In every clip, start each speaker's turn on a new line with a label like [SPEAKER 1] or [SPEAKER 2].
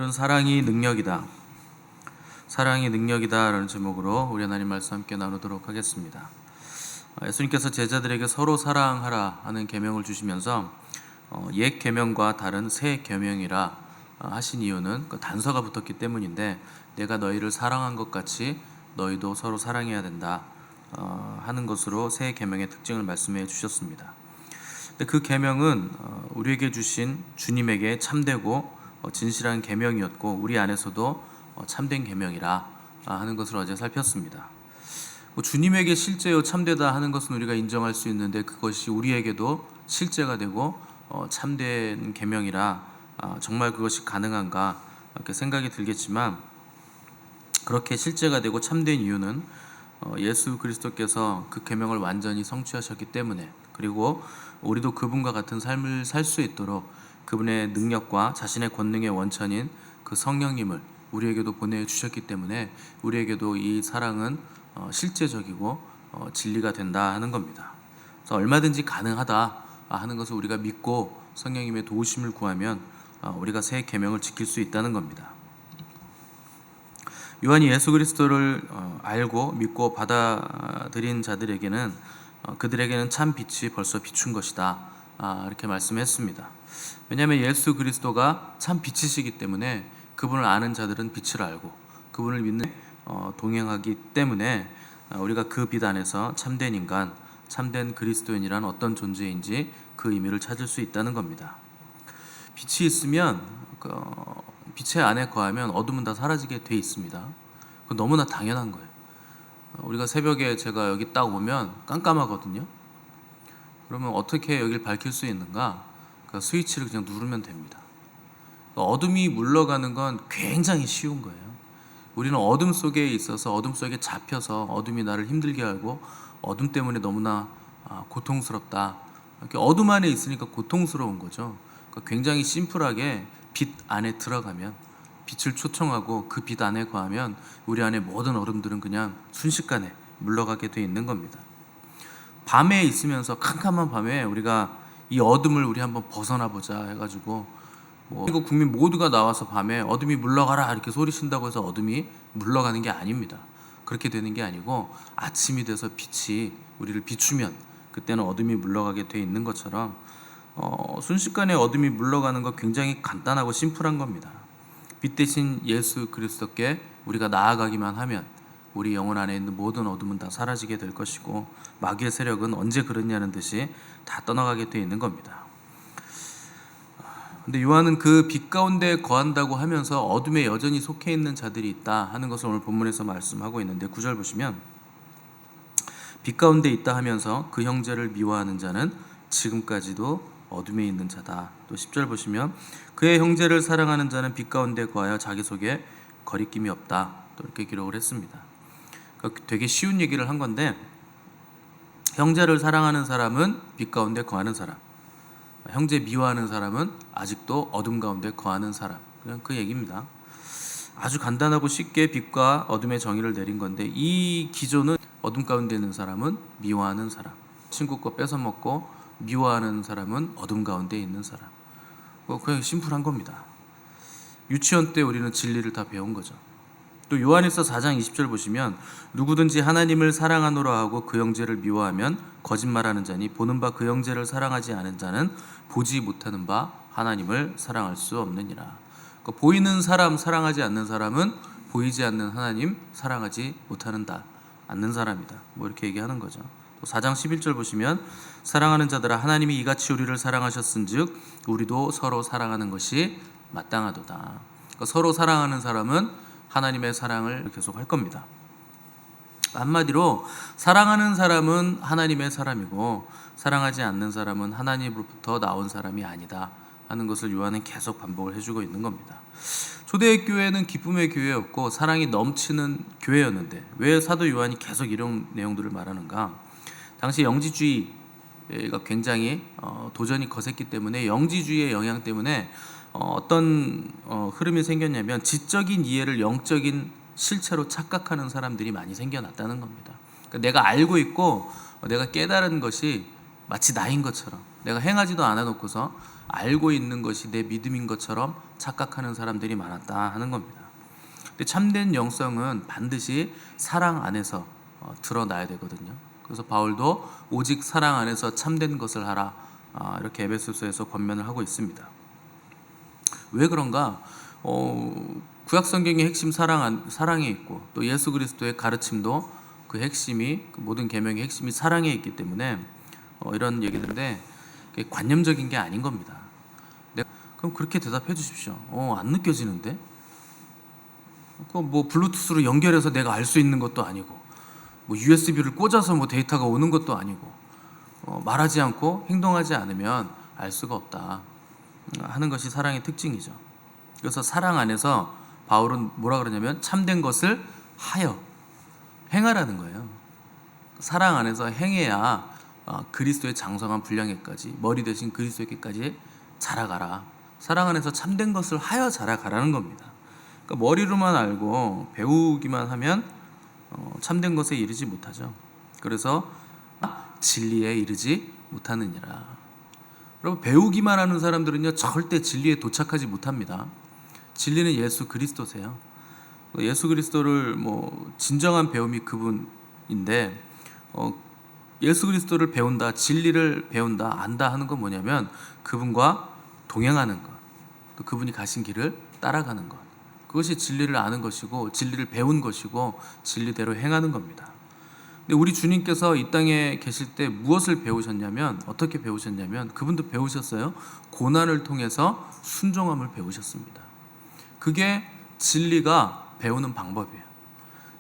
[SPEAKER 1] 오늘은 사랑이 능력이다. 사랑이 능력이다라는 제목으로 우리 하나님 말씀 함께 나누도록 하겠습니다. 예수님께서 제자들에게 서로 사랑하라 하는 계명을 주시면서 옛 계명과 다른 새 계명이라 하신 이유는 그 단서가 붙었기 때문인데, 내가 너희를 사랑한 것 같이 너희도 서로 사랑해야 된다 하는 것으로 새 계명의 특징을 말씀해 주셨습니다. 근데 그 계명은 우리에게 주신 주님에게 참되고 진실한 계명이었고, 우리 안에서도 참된 계명이라 하는 것을 어제 살폈습니다. 주님에게 실제요 참되다 하는 것은 우리가 인정할 수 있는데, 그것이 우리에게도 실제가 되고 참된 계명이라 정말 그것이 가능한가 이렇게 생각이 들겠지만, 그렇게 실제가 되고 참된 이유는 예수 그리스도께서 그 계명을 완전히 성취하셨기 때문에, 그리고 우리도 그분과 같은 삶을 살 수 있도록 그분의 능력과 자신의 권능의 원천인 그 성령님을 우리에게도 보내주셨기 때문에, 우리에게도 이 사랑은 실제적이고 진리가 된다 하는 겁니다. 그래서 얼마든지 가능하다 하는 것을 우리가 믿고 성령님의 도우심을 구하면 우리가 새 계명을 지킬 수 있다는 겁니다. 요한이 예수 그리스도를 알고 믿고 받아들인 자들에게는 그들에게는 참 빛이 벌써 비춘 것이다 이렇게 말씀했습니다. 왜냐하면 예수 그리스도가 참 빛이시기 때문에 그분을 아는 자들은 빛을 알고 그분을 믿는 동행하기 때문에 우리가 그 빛 안에서 참된 인간, 참된 그리스도인이란 어떤 존재인지 그 의미를 찾을 수 있다는 겁니다. 빛이 있으면 빛의 안에 거하면 어둠은 다 사라지게 돼 있습니다. 그건 너무나 당연한 거예요. 우리가 새벽에 제가 여기 딱 오면 깜깜하거든요. 그러면 어떻게 여기를 밝힐 수 있는가? 그 스위치를 그냥 누르면 됩니다. 어둠이 물러가는 건 굉장히 쉬운 거예요. 우리는 어둠 속에 있어서 어둠 속에 잡혀서 어둠이 나를 힘들게 하고 어둠 때문에 너무나 고통스럽다. 이렇게 어둠 안에 있으니까 고통스러운 거죠. 그러니까 굉장히 심플하게 빛 안에 들어가면, 빛을 초청하고 그 빛 안에 거하면 우리 안에 모든 어둠들은 그냥 순식간에 물러가게 돼 있는 겁니다. 밤에 있으면서 캄캄한 밤에 우리가 이 어둠을 우리 한번 벗어나 보자 해가지고 이거 국민 모두가 나와서 밤에 어둠이 물러가라 이렇게 소리친다고 해서 어둠이 물러가는 게 아닙니다. 그렇게 되는 게 아니고, 아침이 돼서 빛이 우리를 비추면 그때는 어둠이 물러가게 돼 있는 것처럼 순식간에 어둠이 물러가는 거 굉장히 간단하고 심플한 겁니다. 빛 대신 예수 그리스도께 우리가 나아가기만 하면 우리 영혼 안에 있는 모든 어둠은 다 사라지게 될 것이고, 마귀의 세력은 언제 그랬냐는 듯이 다 떠나가게 돼 있는 겁니다. 근데 요한은 그 빛 가운데 거한다고 하면서 어둠에 여전히 속해 있는 자들이 있다 하는 것을 오늘 본문에서 말씀하고 있는데, 9절 보시면 빛 가운데 있다 하면서 그 형제를 미워하는 자는 지금까지도 어둠에 있는 자다. 또 10절 보시면 그의 형제를 사랑하는 자는 빛 가운데 거하여 자기 속에 거리낌이 없다. 또 이렇게 기록을 했습니다. 그러니까 되게 쉬운 얘기를 한 건데, 형제를 사랑하는 사람은 빛 가운데 거하는 사람, 형제 미워하는 사람은 아직도 어둠 가운데 거하는 사람, 그냥 그 얘기입니다. 아주 간단하고 쉽게 빛과 어둠의 정의를 내린 건데, 이 기조는 어둠 가운데 있는 사람은 미워하는 사람, 친구 거 뺏어먹고 미워하는 사람은 어둠 가운데 있는 사람, 그냥 심플한 겁니다. 유치원 때 우리는 진리를 다 배운 거죠. 또 요한일서 4장 20절 보시면 누구든지 하나님을 사랑하노라 하고 그 형제를 미워하면 거짓말하는 자니, 보는 바 그 형제를 사랑하지 않은 자는 보지 못하는 바 하나님을 사랑할 수 없느니라. 그러니까 보이는 사람 사랑하지 않는 사람은 보이지 않는 하나님 사랑하지 않는 사람이다. 이렇게 얘기하는 거죠. 또 4장 11절 보시면 사랑하는 자들아 하나님이 이같이 우리를 사랑하셨은즉 우리도 서로 사랑하는 것이 마땅하도다. 그러니까 서로 사랑하는 사람은 하나님의 사랑을 계속 할 겁니다. 한마디로 사랑하는 사람은 하나님의 사람이고, 사랑하지 않는 사람은 하나님으로부터 나온 사람이 아니다 하는 것을 요한은 계속 반복을 해주고 있는 겁니다. 초대교회는 기쁨의 교회였고 사랑이 넘치는 교회였는데, 왜 사도 요한이 계속 이런 내용들을 말하는가? 당시 영지주의가 굉장히 도전이 거셌기 때문에, 영지주의의 영향 때문에 어떤 흐름이 생겼냐면, 지적인 이해를 영적인 실체로 착각하는 사람들이 많이 생겨났다는 겁니다. 그러니까 내가 알고 있고 내가 깨달은 것이 마치 나인 것처럼, 내가 행하지도 않아 놓고서 알고 있는 것이 내 믿음인 것처럼 착각하는 사람들이 많았다 하는 겁니다. 근데 참된 영성은 반드시 사랑 안에서 드러나야 되거든요. 그래서 바울도 오직 사랑 안에서 참된 것을 하라, 이렇게 에베소서에서 권면을 하고 있습니다. 왜 그런가? 구약 성경의 핵심 사랑에 있고, 또 예수 그리스도의 가르침도 그 핵심이, 그 모든 계명의 핵심이 사랑에 있기 때문에 이런 얘기들인데 관념적인 게 아닌 겁니다. 그럼 그렇게 대답해 주십시오. 안 느껴지는데? 그 뭐 블루투스로 연결해서 내가 알 수 있는 것도 아니고, 뭐 USB를 꽂아서 뭐 데이터가 오는 것도 아니고, 말하지 않고 행동하지 않으면 알 수가 없다 하는 것이 사랑의 특징이죠. 그래서 사랑 안에서 바울은 뭐라 그러냐면 참된 것을 하여 행하라는 거예요. 사랑 안에서 행해야 그리스도의 장성한 분량에까지, 머리 대신 그리스도에게까지 자라가라. 사랑 안에서 참된 것을 하여 자라가라는 겁니다. 그러니까 머리로만 알고 배우기만 하면 참된 것에 이르지 못하죠. 그래서 진리에 이르지 못하느니라. 여러분, 배우기만 하는 사람들은요 절대 진리에 도착하지 못합니다. 진리는 예수 그리스도세요. 예수 그리스도를 진정한 배움이 그분인데, 예수 그리스도를 배운다, 진리를 배운다, 안다 하는 건 뭐냐면 그분과 동행하는 것, 또 그분이 가신 길을 따라가는 것, 그것이 진리를 아는 것이고 진리를 배운 것이고 진리대로 행하는 겁니다. 근데 우리 주님께서 이 땅에 계실 때 무엇을 배우셨냐면, 어떻게 배우셨냐면, 그분도 배우셨어요. 고난을 통해서 순종함을 배우셨습니다. 그게 진리가 배우는 방법이에요.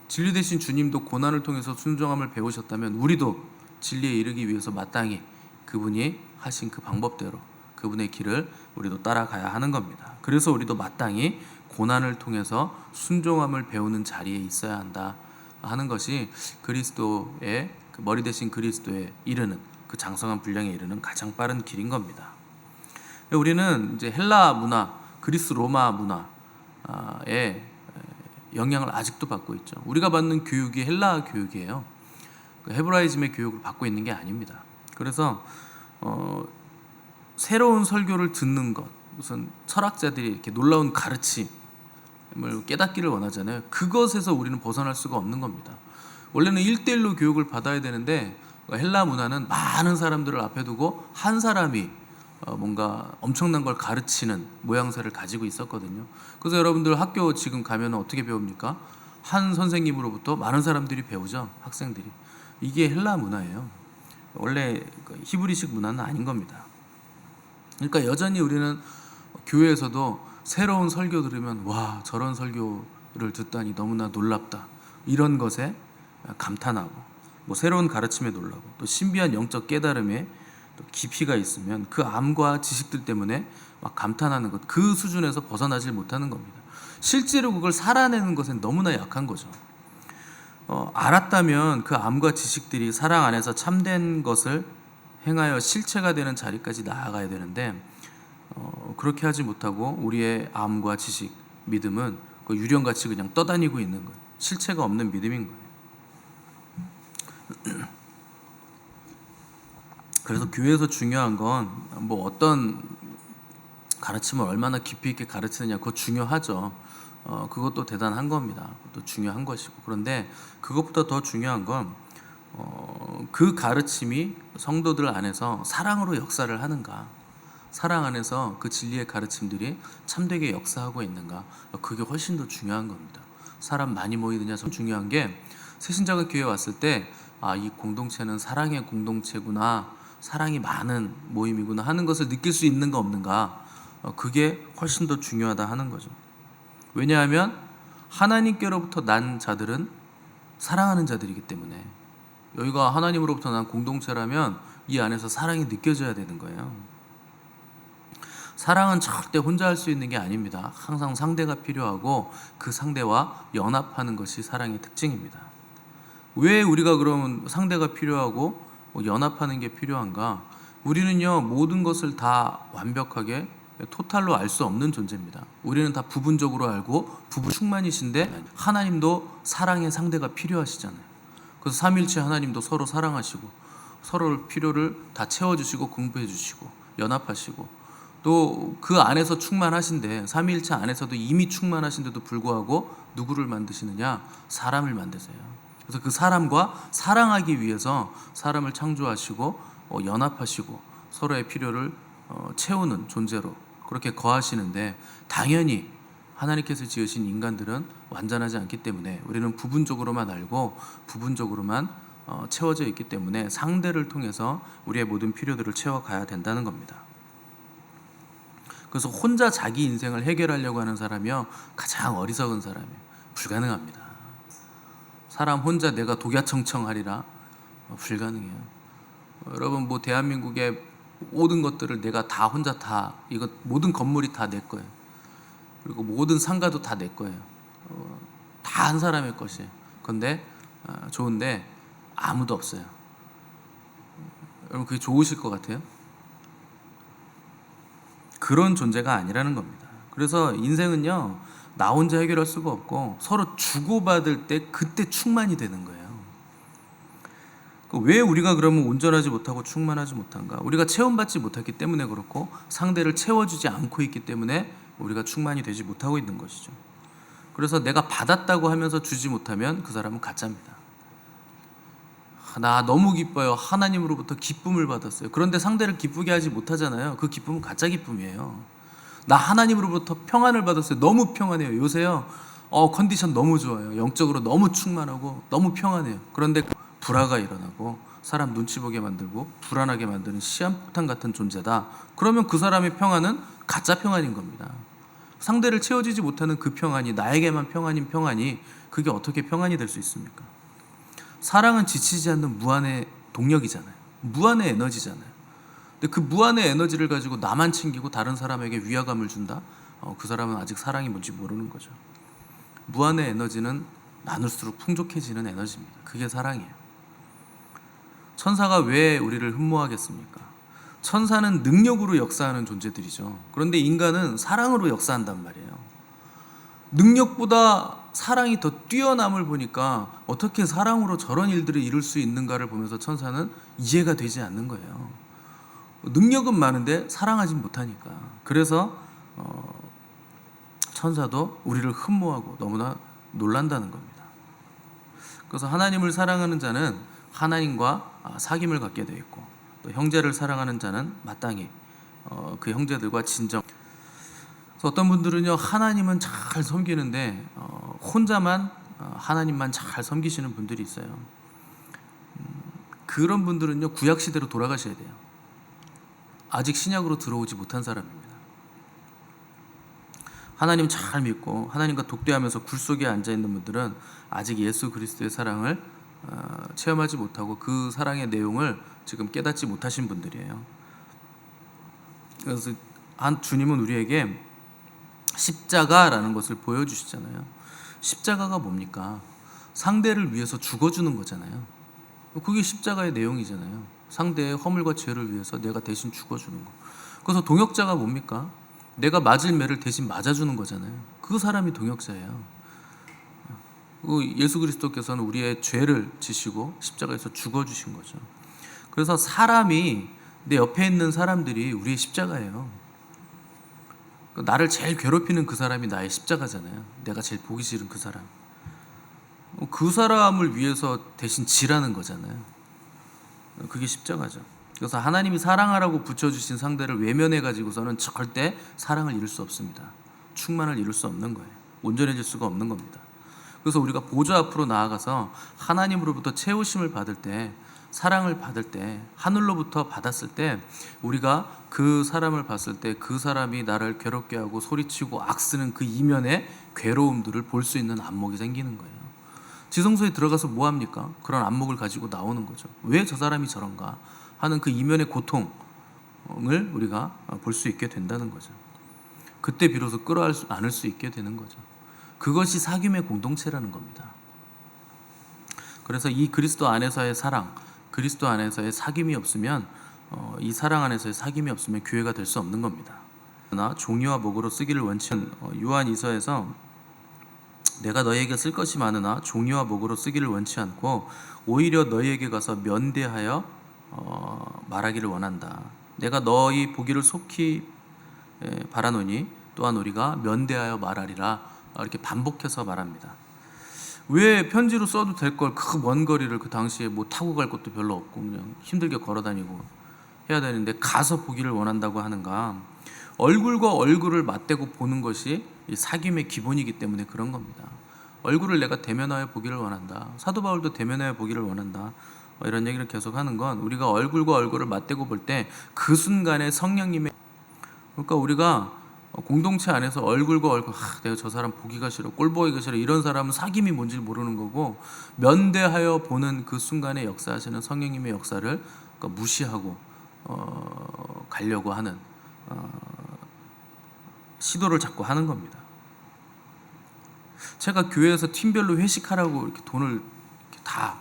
[SPEAKER 1] 진리 되신 주님도 고난을 통해서 순종함을 배우셨다면 우리도 진리에 이르기 위해서 마땅히 그분이 하신 그 방법대로 그분의 길을 우리도 따라가야 하는 겁니다. 그래서 우리도 마땅히 고난을 통해서 순종함을 배우는 자리에 있어야 한다 하는 것이 그리스도의 그 머리 대신 그리스도에 이르는, 그 장성한 분량에 이르는 가장 빠른 길인 겁니다. 우리는 이제 헬라 문화, 그리스 로마 문화의 영향을 아직도 받고 있죠. 우리가 받는 교육이 헬라 교육이에요. 헤브라이즘의 교육을 받고 있는 게 아닙니다. 그래서 새로운 설교를 듣는 것, 무슨 철학자들이 이렇게 놀라운 가르침을 깨닫기를 원하잖아요. 그것에서 우리는 벗어날 수가 없는 겁니다. 원래는 1대1로 교육을 받아야 되는데 헬라 문화는 많은 사람들을 앞에 두고 한 사람이 뭔가 엄청난 걸 가르치는 모양새를 가지고 있었거든요. 그래서 여러분들 학교 지금 가면 어떻게 배웁니까? 한 선생님으로부터 많은 사람들이 배우죠. 학생들이. 이게 헬라 문화예요. 원래 히브리식 문화는 아닌 겁니다. 그러니까 여전히 우리는 교회에서도 새로운 설교 들으면 와, 저런 설교를 듣다니 너무나 놀랍다, 이런 것에 감탄하고, 새로운 가르침에 놀라고, 또 신비한 영적 깨달음에 또 깊이가 있으면 그 암과 지식들 때문에 막 감탄하는 것, 그 수준에서 벗어나질 못하는 겁니다. 실제로 그걸 살아내는 것은 너무나 약한 거죠. 알았다면 그 암과 지식들이 사랑 안에서 참된 것을 행하여 실체가 되는 자리까지 나아가야 되는데 그렇게 하지 못하고 우리의 암과 지식, 믿음은 그 유령같이 그냥 떠다니고 있는 거예요. 실체가 없는 믿음인 거예요. 그래서 교회에서 중요한 건 어떤 가르침을 얼마나 깊이 있게 가르치느냐, 그거 중요하죠. 그것도 대단한 겁니다. 그것도 중요한 것이고, 그런데 그것보다 더 중요한 건 그 가르침이 성도들 안에서 사랑으로 역사를 하는가, 사랑 안에서 그 진리의 가르침들이 참되게 역사하고 있는가, 그게 훨씬 더 중요한 겁니다. 사람 많이 모이느냐, 참 중요한 게 새신자가 교회에 왔을 때 이 공동체는 사랑의 공동체구나, 사랑이 많은 모임이구나 하는 것을 느낄 수 있는가 없는가, 그게 훨씬 더 중요하다 하는 거죠. 왜냐하면 하나님께로부터 난 자들은 사랑하는 자들이기 때문에, 여기가 하나님으로부터 난 공동체라면 이 안에서 사랑이 느껴져야 되는 거예요. 사랑은 절대 혼자 할 수 있는 게 아닙니다. 항상 상대가 필요하고 그 상대와 연합하는 것이 사랑의 특징입니다. 왜 우리가 그러면 상대가 필요하고 연합하는 게 필요한가? 우리는요, 모든 것을 다 완벽하게 토탈로 알 수 없는 존재입니다. 우리는 다 부분적으로 알고 부분 충만이신데 하나님도 사랑의 상대가 필요하시잖아요. 그래서 삼일체 하나님도 서로 사랑하시고 서로 필요를 다 채워주시고 공부해 주시고 연합하시고 또 그 안에서 충만하신데 삼위일체 안에서도 이미 충만하신데도 불구하고 누구를 만드시느냐? 사람을 만드세요. 그래서 그 사람과 사랑하기 위해서 사람을 창조하시고 연합하시고 서로의 필요를 채우는 존재로 그렇게 거하시는데, 당연히 하나님께서 지으신 인간들은 완전하지 않기 때문에 우리는 부분적으로만 알고 부분적으로만 채워져 있기 때문에 상대를 통해서 우리의 모든 필요들을 채워가야 된다는 겁니다. 그래서 혼자 자기 인생을 해결하려고 하는 사람이요, 가장 어리석은 사람이에요. 불가능합니다. 사람 혼자 내가 독야청청하리라, 불가능해요. 여러분, 뭐 대한민국의 모든 것들을 내가 다 혼자 다, 이거 모든 건물이 다 내 거예요. 그리고 모든 상가도 다 내 거예요. 다 한 사람의 것이에요. 그런데 좋은데 아무도 없어요. 여러분, 그게 좋으실 것 같아요? 그런 존재가 아니라는 겁니다. 그래서 인생은요, 나 혼자 해결할 수가 없고 서로 주고받을 때 그때 충만이 되는 거예요. 왜 우리가 그러면 온전하지 못하고 충만하지 못한가? 우리가 체험받지 못했기 때문에 그렇고 상대를 채워주지 않고 있기 때문에 우리가 충만이 되지 못하고 있는 것이죠. 그래서 내가 받았다고 하면서 주지 못하면 그 사람은 가짜입니다. 나 너무 기뻐요. 하나님으로부터 기쁨을 받았어요. 그런데 상대를 기쁘게 하지 못하잖아요. 그 기쁨은 가짜 기쁨이에요. 나 하나님으로부터 평안을 받았어요. 너무 평안해요. 요새요, 컨디션 너무 좋아요. 영적으로 너무 충만하고 너무 평안해요. 그런데 불화가 일어나고 사람 눈치 보게 만들고 불안하게 만드는 시한폭탄 같은 존재다. 그러면 그 사람의 평안은 가짜 평안인 겁니다. 상대를 채워주지 못하는 그 평안이, 나에게만 평안인 평안이, 그게 어떻게 평안이 될 수 있습니까? 사랑은 지치지 않는 무한의 동력이잖아요. 무한의 에너지잖아요. 근데 그 무한의 에너지를 가지고 나만 챙기고 다른 사람에게 위화감을 준다? 그 사람은 아직 사랑이 뭔지 모르는 거죠. 무한의 에너지는 나눌수록 풍족해지는 에너지입니다. 그게 사랑이에요. 천사가 왜 우리를 흠모하겠습니까? 천사는 능력으로 역사하는 존재들이죠. 그런데 인간은 사랑으로 역사한단 말이에요. 능력보다 사랑이 더 뛰어남을 보니까 어떻게 사랑으로 저런 일들을 이룰 수 있는가를 보면서 천사는 이해가 되지 않는 거예요. 능력은 많은데 사랑하지 못하니까. 그래서 천사도 우리를 흠모하고 너무나 놀란다는 겁니다. 그래서 하나님을 사랑하는 자는 하나님과 사귐을 갖게 되어 있고, 또 형제를 사랑하는 자는 마땅히 그 형제들과 진정. 어떤 분들은요, 하나님은 잘 섬기는데 혼자만 하나님만 잘 섬기시는 분들이 있어요. 그런 분들은요, 구약 시대로 돌아가셔야 돼요. 아직 신약으로 들어오지 못한 사람입니다. 하나님 잘 믿고 하나님과 독대하면서 굴 속에 앉아 있는 분들은 아직 예수 그리스도의 사랑을 체험하지 못하고 그 사랑의 내용을 지금 깨닫지 못하신 분들이에요. 그래서 주님은 우리에게 십자가라는 것을 보여주시잖아요. 십자가가 뭡니까? 상대를 위해서 죽어주는 거잖아요. 그게 십자가의 내용이잖아요. 상대의 허물과 죄를 위해서 내가 대신 죽어주는 거. 그래서 동역자가 뭡니까? 내가 맞을 매를 대신 맞아주는 거잖아요. 그 사람이 동역자예요. 예수 그리스도께서는 우리의 죄를 지시고 십자가에서 죽어주신 거죠. 그래서 사람이, 내 옆에 있는 사람들이 우리의 십자가예요. 나를 제일 괴롭히는 그 사람이 나의 십자가잖아요. 내가 제일 보기 싫은 그 사람. 그 사람을 위해서 대신 지라는 거잖아요. 그게 십자가죠. 그래서 하나님이 사랑하라고 붙여주신 상대를 외면해 가지고서는 절대 사랑을 이룰 수 없습니다. 충만을 이룰 수 없는 거예요. 온전해질 수가 없는 겁니다. 그래서 우리가 보좌 앞으로 나아가서 하나님으로부터 채우심을 받을 때, 사랑을 받을 때, 하늘로부터 받았을 때, 우리가 그 사람을 봤을 때 그 사람이 나를 괴롭게 하고 소리치고 악쓰는 그 이면의 괴로움들을 볼 수 있는 안목이 생기는 거예요. 지성소에 들어가서 뭐 합니까? 그런 안목을 가지고 나오는 거죠. 왜 저 사람이 저런가 하는 그 이면의 고통을 우리가 볼 수 있게 된다는 거죠. 그때 비로소 끌어안을 수 있게 되는 거죠. 그것이 사귐의 공동체라는 겁니다. 그래서 이 그리스도 안에서의 사랑, 그리스도 안에서의 사귐이 없으면, 이 사랑 안에서의 사귐이 없으면 교회가 될 수 없는 겁니다. 그러나 종이와 목으로 쓰기를 원치 않는 요한 2서에서 내가 너희에게 쓸 것이 많으나 종이와 목으로 쓰기를 원치 않고 오히려 너희에게 가서 면대하여 말하기를 원한다. 내가 너희 보기를 속히 바라노니 또한 우리가 면대하여 말하리라. 이렇게 반복해서 말합니다. 왜 편지로 써도 될 걸 그 먼 거리를 그 당시에 뭐 타고 갈 것도 별로 없고 그냥 힘들게 걸어 다니고 해야 되는데 가서 보기를 원한다고 하는가? 얼굴과 얼굴을 맞대고 보는 것이 이 사귐의 기본이기 때문에 그런 겁니다. 얼굴을 내가 대면하여 보기를 원한다. 사도 바울도 대면하여 보기를 원한다. 이런 얘기를 계속 하는 건 우리가 얼굴과 얼굴을 맞대고 볼 때 그 순간에 성령님의, 그러니까 우리가 공동체 안에서 얼굴과 얼굴, 내가 저 사람 보기가 싫어, 꼴 보기가 싫어, 이런 사람은 사귐이 뭔지 모르는 거고, 면대하여 보는 그 순간에 역사하시는 성령님의 역사를 그러니까 무시하고 가려고 하는 시도를 자꾸 하는 겁니다. 제가 교회에서 팀별로 회식하라고 이렇게 돈을 이렇게 다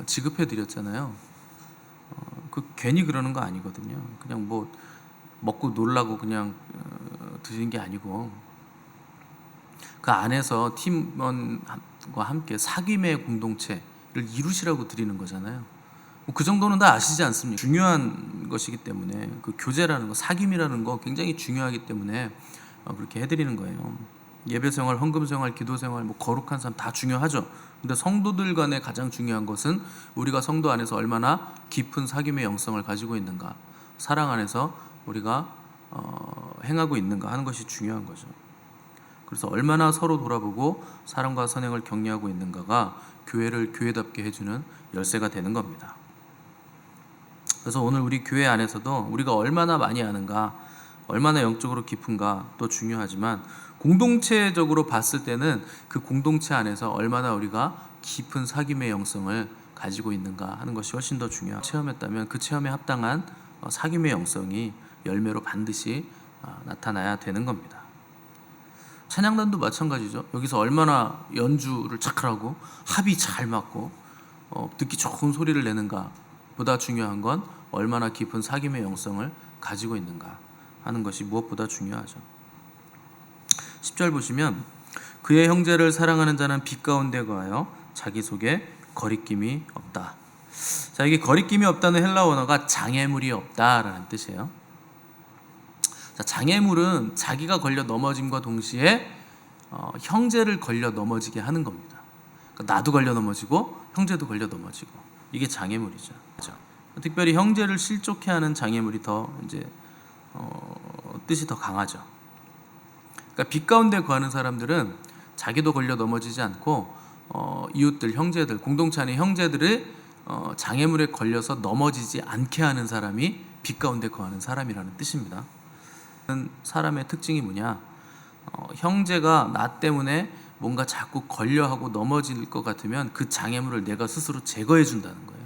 [SPEAKER 1] 지급해 드렸잖아요. 그 괜히 그러는 거 아니거든요. 그냥 뭐 먹고 놀라고 그냥 드리는 게 아니고, 그 안에서 팀원과 함께 사귐의 공동체를 이루시라고 드리는 거잖아요. 그 정도는 다 아시지 않습니까? 중요한 것이기 때문에, 그 교제라는 거, 사귐이라는 거 굉장히 중요하기 때문에 그렇게 해드리는 거예요. 예배 생활, 헌금 생활, 기도 생활, 뭐 거룩한 삶 다 중요하죠. 근데 성도들 간에 가장 중요한 것은 우리가 성도 안에서 얼마나 깊은 사귐의 영성을 가지고 있는가, 사랑 안에서 우리가 행하고 있는가 하는 것이 중요한 거죠. 그래서 얼마나 서로 돌아보고 사랑과 선행을 격려하고 있는가가 교회를 교회답게 해주는 열쇠가 되는 겁니다. 그래서 오늘 우리 교회 안에서도 우리가 얼마나 많이 아는가, 얼마나 영적으로 깊은가 또 중요하지만, 공동체적으로 봤을 때는 그 공동체 안에서 얼마나 우리가 깊은 사귐의 영성을 가지고 있는가 하는 것이 훨씬 더 중요하고, 체험했다면 그 체험에 합당한 사귐의 영성이 열매로 반드시 나타나야 되는 겁니다. 찬양단도 마찬가지죠. 여기서 얼마나 연주를 잘하고 합이 잘 맞고 듣기 좋은 소리를 내는가 보다 중요한 건 얼마나 깊은 사귐의 영성을 가지고 있는가 하는 것이 무엇보다 중요하죠. 10절 보시면, 그의 형제를 사랑하는 자는 빛 가운데 거하여 자기 속에 거리낌이 없다. 자, 이게 거리낌이 없다는 헬라 원어가 장애물이 없다라는 뜻이에요. 자, 장애물은 자기가 걸려 넘어짐과 동시에 형제를 걸려 넘어지게 하는 겁니다. 그러니까 나도 걸려 넘어지고 형제도 걸려 넘어지고, 이게 장애물이죠. 그렇죠? 특별히 형제를 실족해 하는 장애물이 더 이제 뜻이 더 강하죠. 그러니까 빛 가운데 거하는 사람들은 자기도 걸려 넘어지지 않고 이웃들, 형제들, 공동체 안의 형제들의 장애물에 걸려서 넘어지지 않게 하는 사람이 빛 가운데 거하는 사람이라는 뜻입니다. 사람의 특징이 뭐냐? 형제가 나 때문에 뭔가 자꾸 걸려하고 넘어질 것 같으면 그 장애물을 내가 스스로 제거해 준다는 거예요.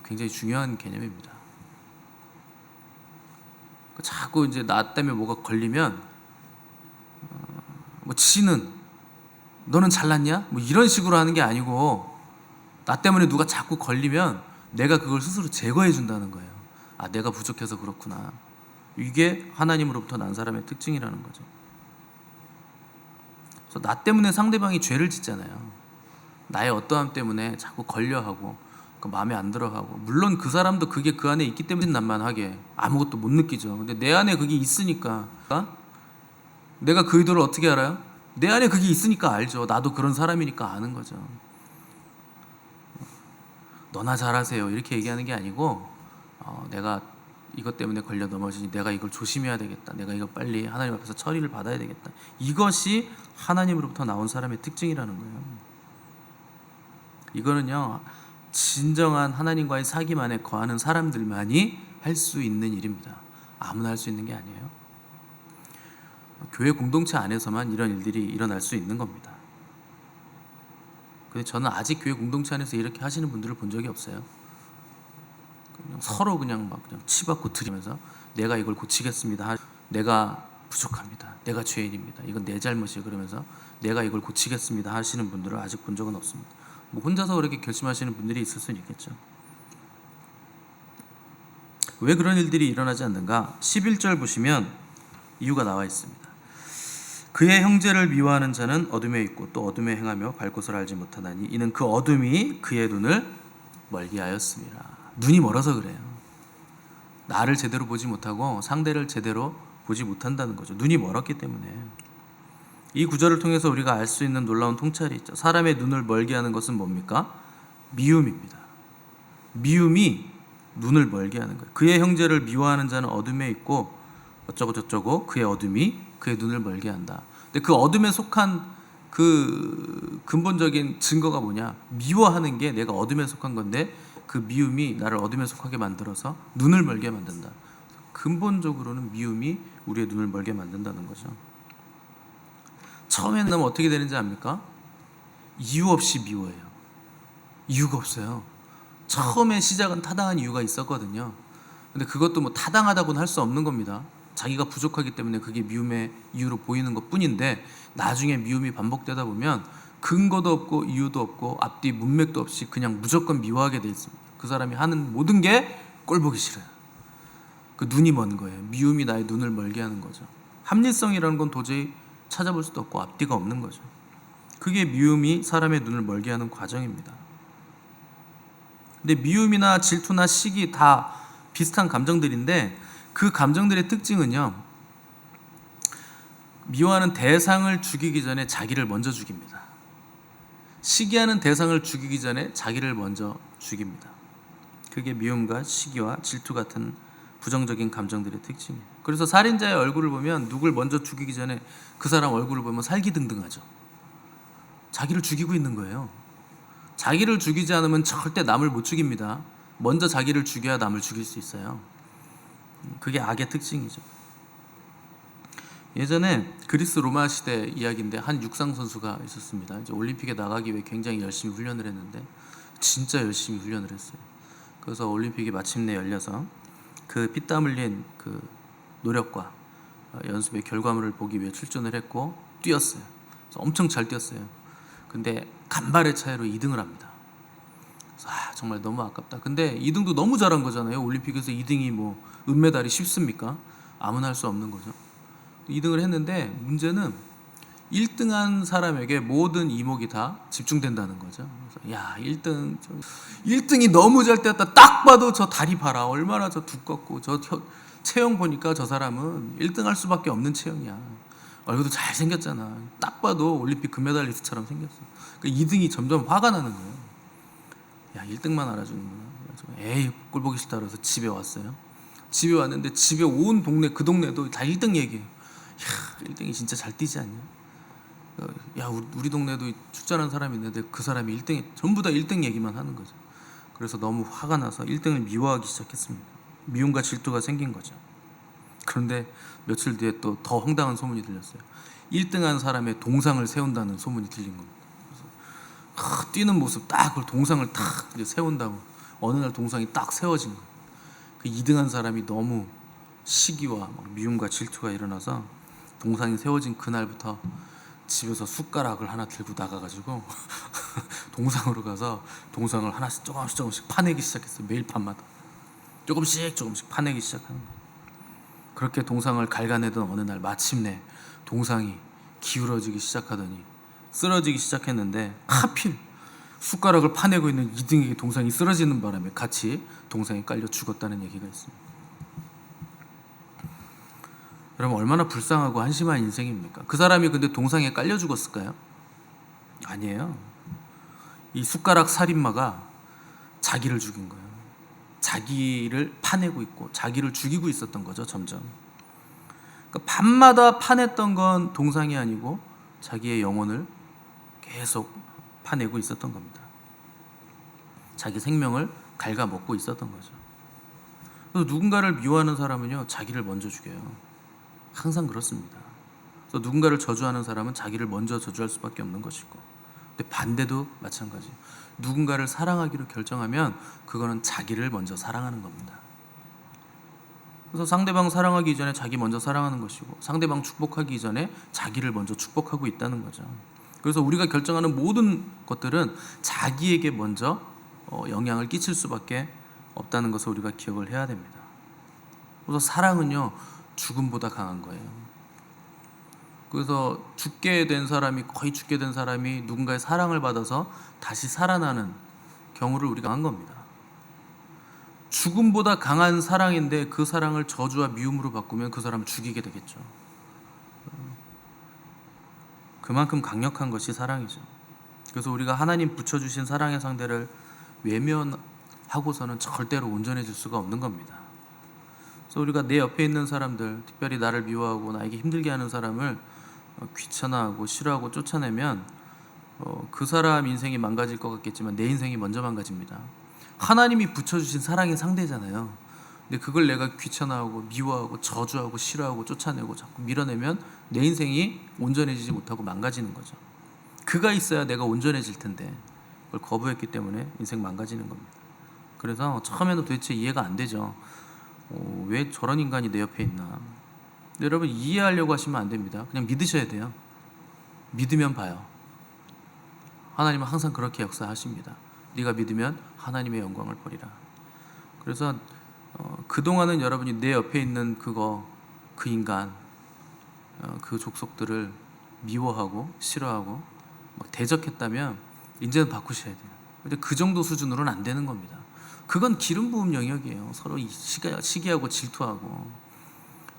[SPEAKER 1] 굉장히 중요한 개념입니다. 자꾸 이제 나 때문에 뭐가 걸리면 뭐 지는 너는 잘났냐? 뭐 이런 식으로 하는 게 아니고, 나 때문에 누가 자꾸 걸리면 내가 그걸 스스로 제거해 준다는 거예요. 아, 내가 부족해서 그렇구나. 이게 하나님으로부터 난 사람의 특징이라는 거죠. 그래서 나 때문에 상대방이 죄를 짓잖아요. 나의 어떠함 때문에 자꾸 걸려하고 마음에 안 들어하고, 물론 그 사람도 그게 그 안에 있기 때문에 난만하게 아무것도 못 느끼죠. 근데 내 안에 그게 있으니까, 내가 그 의도를 어떻게 알아요? 내 안에 그게 있으니까 알죠. 나도 그런 사람이니까 아는 거죠. 너나 잘하세요 이렇게 얘기하는 게 아니고, 내가 이것 때문에 걸려 넘어지니 내가 이걸 조심해야 되겠다, 내가 이거 빨리 하나님 앞에서 처리를 받아야 되겠다, 이것이 하나님으로부터 나온 사람의 특징이라는 거예요. 이거는요, 진정한 하나님과의 사귐 안에 거하는 사람들만이 할 수 있는 일입니다. 아무나 할 수 있는 게 아니에요. 교회 공동체 안에서만 이런 일들이 일어날 수 있는 겁니다. 근데 저는 아직 교회 공동체 안에서 이렇게 하시는 분들을 본 적이 없어요. 그냥 서로 그냥 막 그냥 치받고 드리면서 내가 이걸 고치겠습니다, 내가 부족합니다, 내가 죄인입니다, 이건 내 잘못이에요, 그러면서 내가 이걸 고치겠습니다 하시는 분들을 아직 본 적은 없습니다. 뭐 혼자서 그렇게 결심하시는 분들이 있을 수는 있겠죠. 왜 그런 일들이 일어나지 않는가? 11절 보시면 이유가 나와 있습니다. 그의 형제를 미워하는 자는 어둠에 있고 또 어둠에 행하며 갈 곳을 알지 못하나니 이는 그 어둠이 그의 눈을 멀게 하였습니다. 눈이 멀어서 그래요. 나를 제대로 보지 못하고 상대를 제대로 보지 못한다는 거죠. 눈이 멀었기 때문에. 이 구절을 통해서 우리가 알 수 있는 놀라운 통찰이 있죠. 사람의 눈을 멀게 하는 것은 뭡니까? 미움입니다. 미움이 눈을 멀게 하는 거예요. 그의 형제를 미워하는 자는 어둠에 있고 어쩌고 저쩌고 그의 어둠이 그의 눈을 멀게 한다. 근데 그 어둠에 속한 그 근본적인 증거가 뭐냐? 미워하는 게 내가 어둠에 속한 건데 그 미움이 나를 어둠에 속하게 만들어서 눈을 멀게 만든다. 근본적으로는 미움이 우리의 눈을 멀게 만든다는 거죠. 처음에는 어떻게 되는지 압니까? 이유 없이 미워해요. 이유가 없어요. 처음에 시작은 타당한 이유가 있었거든요. 근데 그것도 뭐 타당하다고는 할 수 없는 겁니다. 자기가 부족하기 때문에 그게 미움의 이유로 보이는 것 뿐인데 나중에 미움이 반복되다 보면 근거도 없고 이유도 없고 앞뒤 문맥도 없이 그냥 무조건 미워하게 돼 있습니다. 그 사람이 하는 모든 게 꼴보기 싫어요. 그 눈이 먼 거예요. 미움이 나의 눈을 멀게 하는 거죠. 합리성이라는 건 도저히 찾아볼 수도 없고 앞뒤가 없는 거죠. 그게 미움이 사람의 눈을 멀게 하는 과정입니다. 근데 미움이나 질투나 시기 다 비슷한 감정들인데 그 감정들의 특징은요, 미워하는 대상을 죽이기 전에 자기를 먼저 죽입니다. 시기하는 대상을 죽이기 전에 자기를 먼저 죽입니다. 그게 미움과 시기와 질투 같은 부정적인 감정들의 특징이에요. 그래서 살인자의 얼굴을 보면 누굴 먼저 죽이기 전에 그 사람 얼굴을 보면 살기등등하죠. 자기를 죽이고 있는 거예요. 자기를 죽이지 않으면 절대 남을 못 죽입니다. 먼저 자기를 죽여야 남을 죽일 수 있어요. 그게 악의 특징이죠. 예전에 그리스 로마 시대 이야기인데 한 육상 선수가 있었습니다. 이제 올림픽에 나가기 위해 굉장히 열심히 훈련을 했는데 진짜 열심히 훈련을 했어요. 그래서 올림픽이 마침내 열려서 그 피땀 흘린 그 노력과 연습의 결과물을 보기 위해 출전을 했고 뛰었어요. 그래서 엄청 잘 뛰었어요. 근데 간발의 차이로 2등을 합니다. 그래서 정말 너무 아깝다. 근데 2등도 너무 잘한 거잖아요. 올림픽에서 2등이 뭐 은메달이 쉽습니까? 아무나 할 수 없는 거죠. 2등을 했는데 문제는 1등한 사람에게 모든 이목이 다 집중된다는 거죠. 그래서 야, 1등이 너무 잘 뛰었다. 딱 봐도 저 다리 봐라. 얼마나 저 두껍고 저 체형 보니까 저 사람은 1등 할 수밖에 없는 체형이야. 얼굴도 잘 생겼잖아. 딱 봐도 올림픽 금메달리스트처럼 생겼어. 그 2등이 점점 화가 나는 거예요. 야, 1등만 알아주는구나. 에이, 꼴 보기 싫다 그래서 집에 왔어요. 집에 왔는데 집에 온 동네 그 동네도 다 1등 얘기해요. 야, 1등이 진짜 잘 뛰지 않냐? 야, 우리 동네도 출전한 사람이 있는데 그 사람이 1등, 전부 다 1등 얘기만 하는 거죠. 그래서 너무 화가 나서 1등을 미워하기 시작했습니다. 미움과 질투가 생긴 거죠. 그런데 며칠 뒤에 또 더 황당한 소문이 들렸어요. 1등한 사람의 동상을 세운다는 소문이 들린 겁니다. 그래서 뛰는 모습 딱 그걸 동상을 딱 이제 세운다고 어느 날 동상이 딱 세워진 거예요. 그 2등한 사람이 너무 시기와 미움과 질투가 일어나서 동상이 세워진 그날부터 집에서 숟가락을 하나 들고 나가가지고 동상으로 가서 동상을 하나씩 조금씩 파내기 시작했어요. 매일 밤마다 조금씩 파내기 시작하는 거예요. 그렇게 동상을 갉아내던 어느 날 마침내 동상이 기울어지기 시작하더니 쓰러지기 시작했는데 하필 숟가락을 파내고 있는 2등에게 동상이 쓰러지는 바람에 같이 동상이 깔려 죽었다는 얘기가 있습니다. 여러분, 얼마나 불쌍하고 한심한 인생입니까? 그 사람이 근데 동상에 깔려 죽었을까요? 아니에요. 이 숟가락 살인마가 자기를 죽인 거예요. 자기를 파내고 있고 자기를 죽이고 있었던 거죠. 점점. 그러니까 밤마다 파냈던 건 동상이 아니고 자기의 영혼을 계속 파내고 있었던 겁니다. 자기 생명을 갉아먹고 있었던 거죠. 그래서 누군가를 미워하는 사람은요, 자기를 먼저 죽여요. 항상 그렇습니다. 그래서 누군가를 저주하는 사람은 자기를 먼저 저주할 수밖에 없는 것이고, 근데 반대도 마찬가지. 누군가를 사랑하기로 결정하면 그거는 자기를 먼저 사랑하는 겁니다. 그래서 상대방 사랑하기 이전에 자기 먼저 사랑하는 것이고, 상대방 축복하기 이전에 자기를 먼저 축복하고 있다는 거죠. 그래서 우리가 결정하는 모든 것들은 자기에게 먼저 영향을 끼칠 수밖에 없다는 것을 우리가 기억을 해야 됩니다. 그래서 사랑은요, 죽음보다 강한 거예요. 그래서 거의 죽게 된 사람이 누군가의 사랑을 받아서 다시 살아나는 경우를 우리가 한 겁니다. 죽음보다 강한 사랑인데 그 사랑을 저주와 미움으로 바꾸면 그 사람을 죽이게 되겠죠. 그만큼 강력한 것이 사랑이죠. 그래서 우리가 하나님 붙여주신 사랑의 상대를 외면하고서는 절대로 온전해질 수가 없는 겁니다. 그래서 우리가 내 옆에 있는 사람들, 특별히 나를 미워하고 나에게 힘들게 하는 사람을 귀찮아하고 싫어하고 쫓아내면 그 사람 인생이 망가질 것 같겠지만 내 인생이 먼저 망가집니다. 하나님이 붙여주신 사랑의 상대잖아요. 근데 그걸 내가 귀찮아하고 미워하고 저주하고 싫어하고 쫓아내고 자꾸 밀어내면 내 인생이 온전해지지 못하고 망가지는 거죠. 그가 있어야 내가 온전해질 텐데 그걸 거부했기 때문에 인생 망가지는 겁니다. 그래서 처음에는 도대체 이해가 안 되죠. 왜 저런 인간이 내 옆에 있나. 근데 여러분, 이해하려고 하시면 안 됩니다. 그냥 믿으셔야 돼요. 믿으면 봐요. 하나님은 항상 그렇게 역사하십니다. 네가 믿으면 하나님의 영광을 보리라. 그래서 그동안은 여러분이 내 옆에 있는 그 인간, 그 족속들을 미워하고 싫어하고 막 대적했다면 이제는 바꾸셔야 돼요. 근데 그 정도 수준으로는 안 되는 겁니다. 그건 기름 부음 영역이에요. 서로 시기하고 질투하고.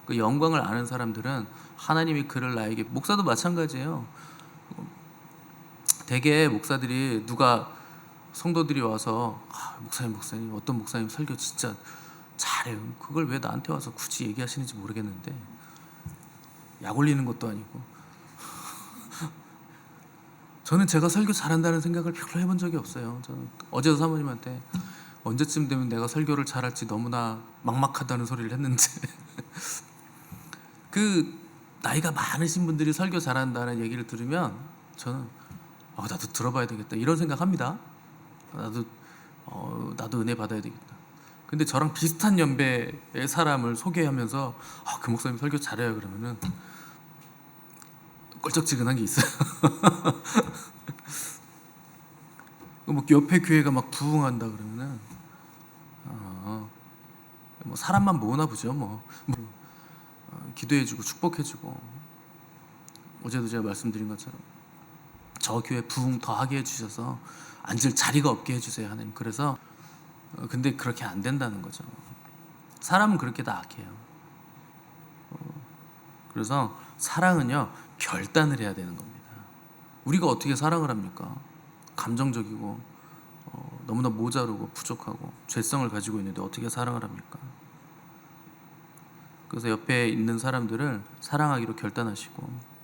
[SPEAKER 1] 그 영광을 아는 사람들은 하나님이 그를 나에게, 목사도 마찬가지예요. 대개 목사들이 성도들이 와서 목사님 어떤 목사님 설교 진짜 잘해요. 그걸 왜 나한테 와서 굳이 얘기하시는지 모르겠는데, 약 올리는 것도 아니고 저는 제가 설교 잘한다는 생각을 별로 해본 적이 없어요. 저는 어제도 사모님한테 언제쯤 되면 내가 설교를 잘할지 너무나 막막하다는 소리를 했는데 그 나이가 많으신 분들이 설교 잘한다는 얘기를 들으면 저는 나도 들어봐야 되겠다 이런 생각합니다. 나도 은혜 받아야 되겠다. 근데 저랑 비슷한 연배의 사람을 소개하면서 그 목사님 설교 잘해요 그러면은 껄쩍지근한 게 있어요. 뭐 옆에 교회가 막 부흥한다 그러면은 뭐 사람만 모으나 보죠. 기도해주고 축복해주고, 어제도 제가 말씀드린 것처럼 저 교회 부흥 더하게 해주셔서 앉을 자리가 없게 해주세요 하나님. 그래서 근데 그렇게 안 된다는 거죠. 사람은 그렇게 다 악해요. 그래서 사랑은요, 결단을 해야 되는 겁니다. 우리가 어떻게 사랑을 합니까? 감정적이고 너무나 모자르고 부족하고 죄성을 가지고 있는데 어떻게 사랑을 합니까? 그래서 옆에 있는 사람들을 사랑하기로 결단하시고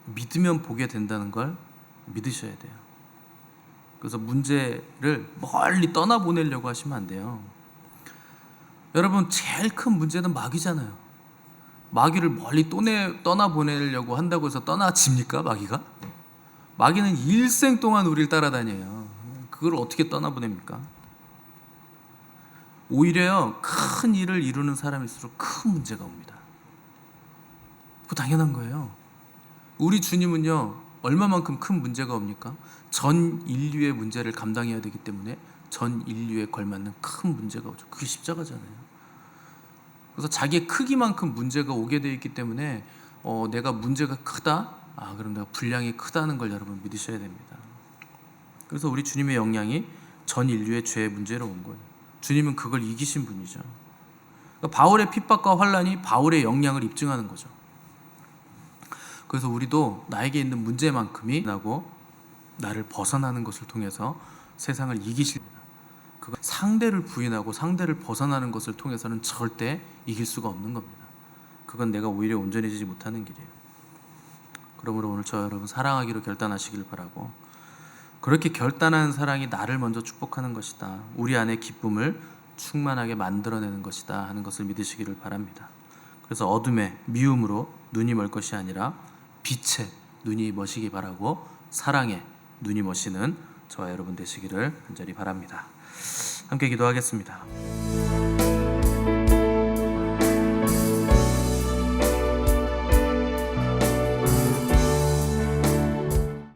[SPEAKER 1] 믿으면 보게 된다는 걸 믿으셔야 돼요. 그래서 문제를 멀리 떠나보내려고 하시면 안 돼요. 여러분, 제일 큰 문제는 마귀잖아요. 마귀를 멀리 떠나보내려고 한다고 해서 떠나집니까? 마귀는 일생 동안 우리를 따라다녀요. 그걸 어떻게 떠나보냅니까? 오히려 큰 일을 이루는 사람일수록 큰 문제가 옵니다. 그거 당연한 거예요. 우리 주님은요, 얼마만큼 큰 문제가 옵니까? 전 인류의 문제를 감당해야 되기 때문에 전 인류에 걸맞는 큰 문제가 오죠. 그게 십자가잖아요. 그래서 자기의 크기만큼 문제가 오게 되어 있기 때문에 내가 문제가 크다? 그럼 내가 분량이 크다는 걸 여러분 믿으셔야 됩니다. 그래서 우리 주님의 영향이 전 인류의 죄의 문제로 온 거예요. 주님은 그걸 이기신 분이죠. 그러니까 바울의 핍박과 환난이 바울의 영향을 입증하는 거죠. 그래서 우리도 나에게 있는 문제만큼이 나고 나를 벗어나는 것을 통해서 세상을 이기십니다. 그거 상대를 부인하고 상대를 벗어나는 것을 통해서는 절대 이길 수가 없는 겁니다. 그건 내가 오히려 온전해지지 못하는 길이에요. 그러므로 오늘 저 여러분 사랑하기로 결단하시길 바라고, 그렇게 결단한 사랑이 나를 먼저 축복하는 것이다, 우리 안에 기쁨을 충만하게 만들어내는 것이다 하는 것을 믿으시기를 바랍니다. 그래서 어둠의 미움으로 눈이 멀 것이 아니라 빛에 눈이 머시기 바라고, 사랑에 눈이 머시는 저와 여러분 되시기를 간절히 바랍니다. 함께 기도하겠습니다.